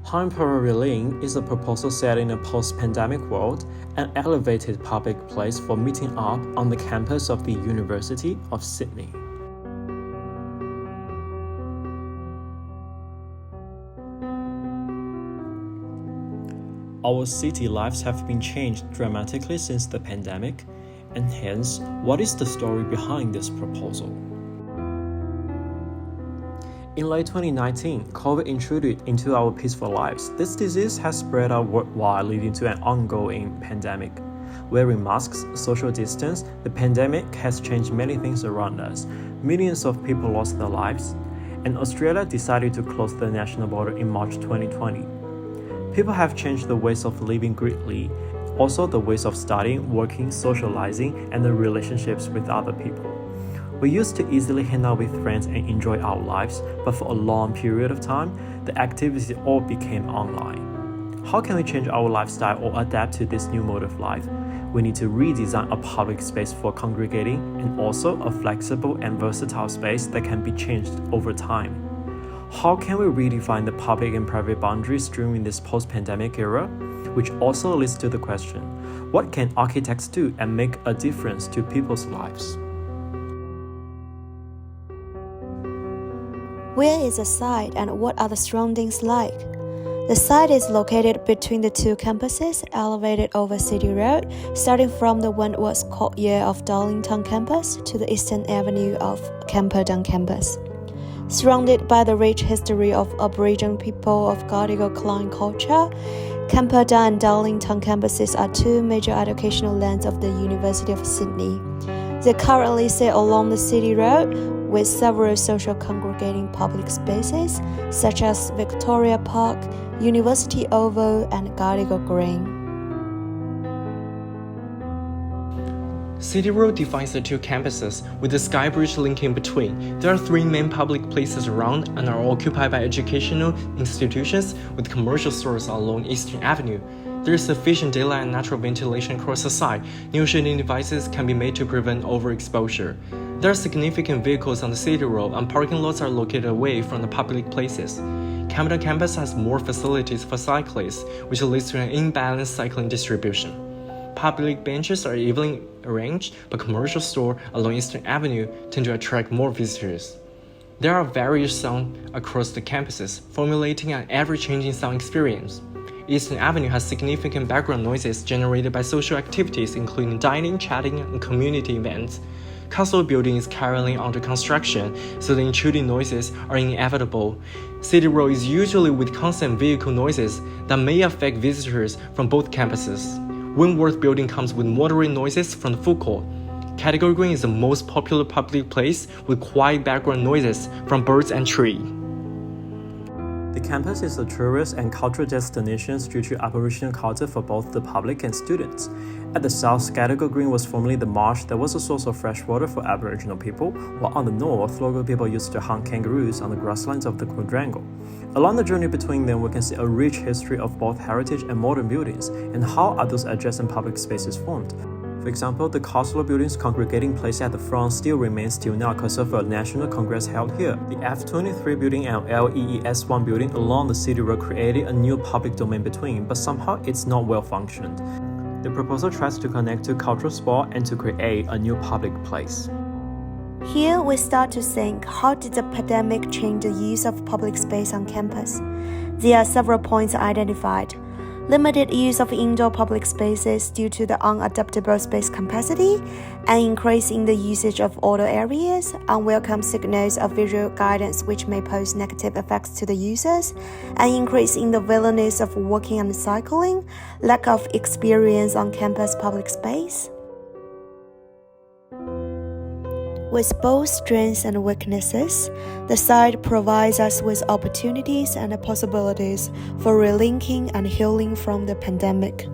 Hyompora Relink is a proposal set in a post-pandemic world, an elevated public place for meeting up on the campus of the University of Sydney. Our city lives have been changed dramatically since the pandemic, and hence, what is the story behind this proposal? In late 2019, COVID intruded into our peaceful lives. This disease has spread out worldwide, leading to an ongoing pandemic. Wearing masks, social distance, the pandemic has changed many things around us. Millions of people lost their lives, and Australia decided to close the national border in March 2020. People have changed the ways of living greatly, also the ways of studying, working, socializing, and the relationships with other people. We used to easily hang out with friends and enjoy our lives, but for a long period of time, the activities all became online. How can we change our lifestyle or adapt to this new mode of life? We need to redesign a public space for congregating and also a flexible and versatile space that can be changed over time. How can we redefine the public and private boundaries during this post-pandemic era? Which also leads to the question, what can architects do and make a difference to people's lives? Where is the site and what are the surroundings like? The site is located between the two campuses, elevated over City Road, starting from the one was courtyard of Darlington campus to the Eastern Avenue of Camperdown campus. Surrounded by the rich history of Aboriginal people of Gadigal clan culture, Camperdown and Darlington campuses are two major educational lands of the University of Sydney. They currently sit along the City Road, with several social congregating public spaces such as Victoria Park, University Oval, and Gadigal Green. City Road divides the two campuses, with the sky bridge linking between. There are three main public places around and are occupied by educational institutions with commercial stores along Eastern Avenue. There is sufficient daylight and natural ventilation across the site. New shading devices can be made to prevent overexposure. There are significant vehicles on the City Road and parking lots are located away from the public places. Camperdown campus has more facilities for cyclists, which leads to an imbalanced cycling distribution. Public benches are evenly arranged, but commercial stores along Eastern Avenue tend to attract more visitors. There are various sounds across the campuses, formulating an ever-changing sound experience. Eastern Avenue has significant background noises generated by social activities including dining, chatting, and community events. Castle Building is currently under construction, so the intruding noises are inevitable. City Road is usually with constant vehicle noises that may affect visitors from both campuses. Wentworth Building comes with moderate noises from the food court. Gadigal Green is the most popular public place with quiet background noises from birds and trees. The campus is a tourist and cultural destination due to Aboriginal culture for both the public and students. At the south, Gadigal Green was formerly the marsh that was a source of fresh water for Aboriginal people, while on the north, local people used to hunt kangaroos on the grasslands of the quadrangle. Along the journey between them, we can see a rich history of both heritage and modern buildings, and how are those adjacent public spaces formed. For example, the Castle Building's congregating place at the front still remains till now because of a national congress held here. The F23 building and LEES1 building along the City Road created a new public domain between, but somehow it's not well functioned. The proposal tries to connect to cultural spot and to create a new public place. Here we start to think, how did the pandemic change the use of public space on campus? There are several points identified. Limited use of indoor public spaces due to the unadaptable space capacity, an increase in the usage of outdoor areas, unwelcome signals of visual guidance which may pose negative effects to the users, an increase in the willingness of walking and cycling, lack of experience on campus public space. With both strengths and weaknesses, the site provides us with opportunities and possibilities for relinking and healing from the pandemic.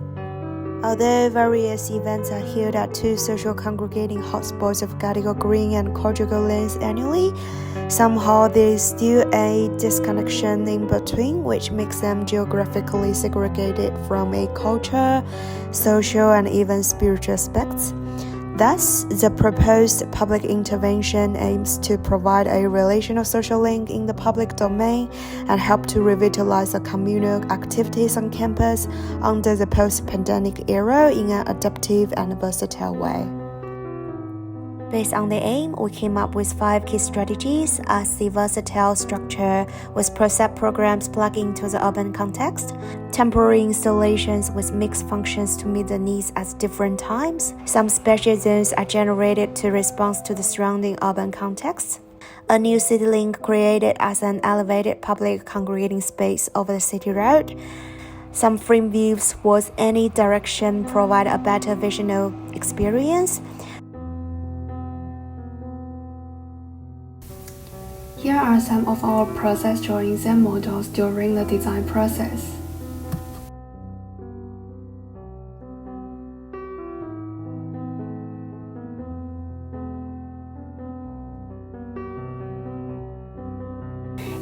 Although various events are held at two social congregating hotspots of Gadigal Green and Conjugal Lanes annually, somehow there is still a disconnection in between, which makes them geographically segregated from a culture, social, and even spiritual aspects. Thus, the proposed public intervention aims to provide a relational social link in the public domain and help to revitalize the communal activities on campus under the post-pandemic era in an adaptive and versatile way. Based on the aim, we came up with 5 key strategies as the versatile structure with ProSep programs plugged into the urban context, temporary installations with mixed functions to meet the needs at different times, some special zones are generated to respond to the surrounding urban context, a new city link created as an elevated public congregating space over the city road, some frame views towards any direction provide a better visual experience. Here are some of our process drawings and models during the design process.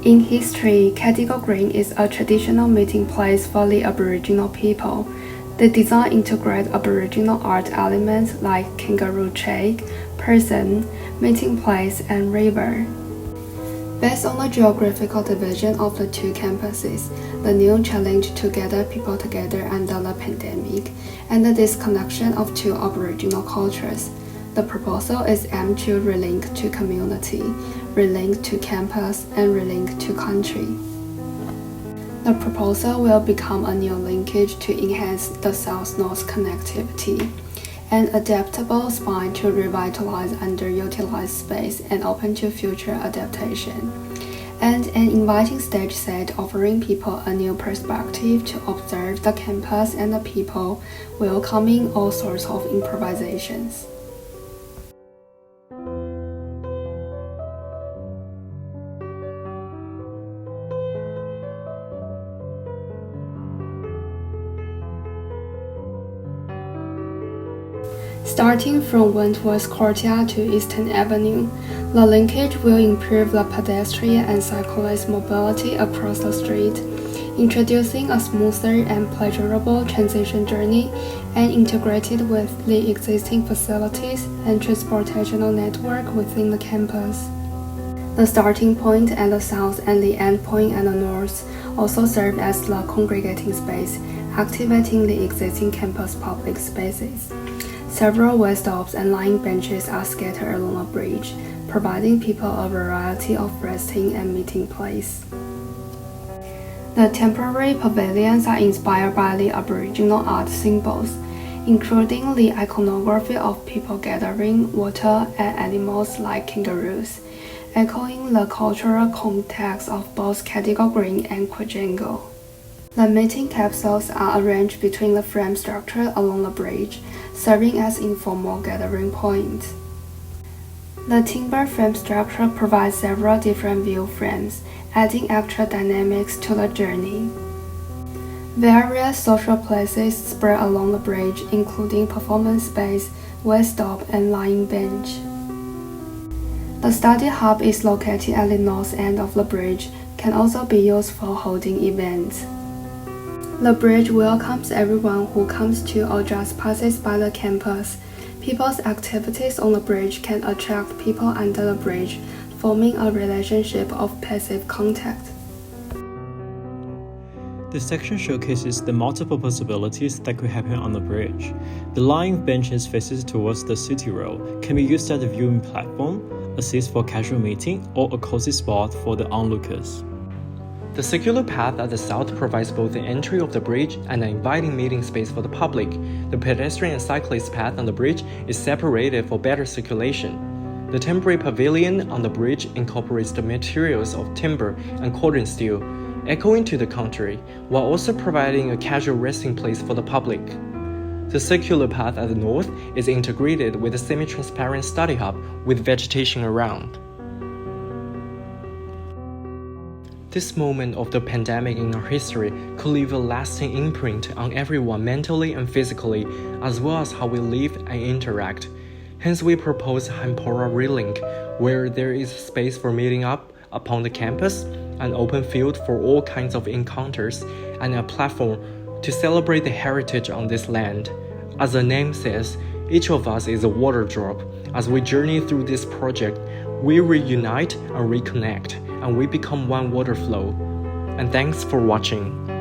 In history, Cadigal Green is a traditional meeting place for the Aboriginal people. The design integrates Aboriginal art elements like kangaroo shake, person, meeting place, and river. Based on the geographical division of the 2 campuses, the new challenge to gather people together under the pandemic, and the disconnection of 2 Aboriginal cultures, the proposal is aimed to relink to community, relink to campus, and relink to country. The proposal will become a new linkage to enhance the South-North connectivity, an adaptable spine to revitalize underutilized space and open to future adaptation, and an inviting stage set offering people a new perspective to observe the campus and the people, welcoming all sorts of improvisations. Starting from Wentworth Courtyard to Eastern Avenue, the linkage will improve the pedestrian and cyclist mobility across the street, introducing a smoother and pleasurable transition journey and integrated with the existing facilities and transportational network within the campus. The starting point at the south and the end point at the north also serve as the congregating space, activating the existing campus public spaces. Several way stops and lying benches are scattered along the bridge, providing people a variety of resting and meeting places. The temporary pavilions are inspired by the Aboriginal art symbols, including the iconography of people gathering water and animals like kangaroos, echoing the cultural context of both Cadigal Green and Quadrangle. The meeting capsules are arranged between the frame structure along the bridge, serving as informal gathering points. The timber frame structure provides several different view frames, adding extra dynamics to the journey. Various social places spread along the bridge, including performance space, way stop, and lying bench. The study hub is located at the north end of the bridge, can also be used for holding events. The bridge welcomes everyone who comes to or just passes by the campus. People's activities on the bridge can attract people under the bridge, forming a relationship of passive contact. This section showcases the multiple possibilities that could happen on the bridge. The lying benches faces towards the city road can be used as a viewing platform, a seat for casual meeting, or a cozy spot for the onlookers. The circular path at the south provides both the entry of the bridge and an inviting meeting space for the public. The pedestrian and cyclist path on the bridge is separated for better circulation. The temporary pavilion on the bridge incorporates the materials of timber and cordon steel, echoing to the country, while also providing a casual resting place for the public. The circular path at the north is integrated with a semi-transparent study hub with vegetation around. This moment of the pandemic in our history could leave a lasting imprint on everyone mentally and physically, as well as how we live and interact. Hence, we propose Hyompora Relink, where there is space for meeting up upon the campus, an open field for all kinds of encounters, and a platform to celebrate the heritage on this land. As the name says, Each of us is a water drop. As we journey through this project, we reunite and reconnect, and we become one water flow. And thanks for watching.